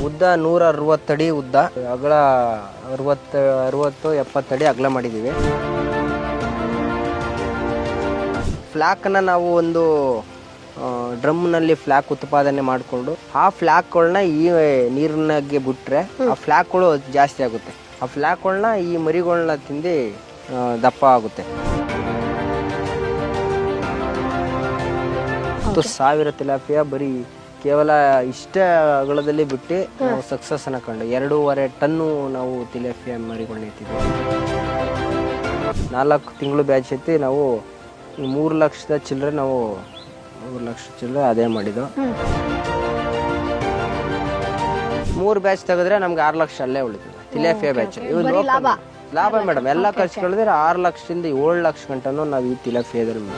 ಉದ್ದ 160 ಅಡಿ ಉದ್ದ, ಅಗಲ 60-70 ಅಡಿ ಅಗಲ ಮಾಡಿದ್ದೀವಿ. ಫ್ಲಾಕನ್ನು ನಾವು ಒಂದು ಡ್ರಮ್ನಲ್ಲಿ ಫ್ಲಾಕ್ ಉತ್ಪಾದನೆ ಮಾಡಿಕೊಂಡು ಆ ಫ್ಲಾಕ್ಗಳನ್ನ ಈ ನೀರಿನಾಗೆ ಬಿಟ್ರೆ ಆ ಫ್ಲಾಕ್ಗಳು ಜಾಸ್ತಿ ಆಗುತ್ತೆ. ಆ ಫ್ಲಾಕ್ಗಳನ್ನ ಈ ಮರಿಗಳನ್ನ ತಿಂದು ದಪ್ಪ ಆಗುತ್ತೆ. 10,000 ತಿಲಾಪಿಯ ಬರೀ ಕೇವಲ ಇಷ್ಟ ಅಗಳದಲ್ಲಿ ಬಿಟ್ಟು ನಾವು ಸಕ್ಸಸ್ ಅನ್ನ ಕಂಡು 2.5 ಟನ್ನು ನಾವು ತಿಲಾಪಿಯ ಮರಿಗಳನ್ನ ಎತ್ತಿದ್ವಿ. 4 ತಿಂಗಳು ಬ್ಯಾಚ್ ಎತ್ತಿ ನಾವು 3 ಲಕ್ಷದ ಚಿಲ್ಲರೆ ನಾವು 3 ಲಕ್ಷ ಚಿಲ್ಲರೆ ಅದೇ ಮಾಡಿದ್ದು. 3 ಬ್ಯಾಚ್ ತೆಗೆದ್ರೆ ನಮ್ಗೆ 6 ಲಕ್ಷ ಅಲ್ಲೇ ಉಳಿತದೆ ತಿಲಾಪಿಯ ಬ್ಯಾಚ್. ಲಾಭ ಮೇಡಮ್, ಎಲ್ಲ ಖರ್ಚು ಕಳೆದ್ರೆ 6 ಲಕ್ಷದಿಂದ 7 ಲಕ್ಷ ಗಂಟನೂ ನಾವು ಈ ತಿಲಾಪಿಯಾದಲ್ಲಿ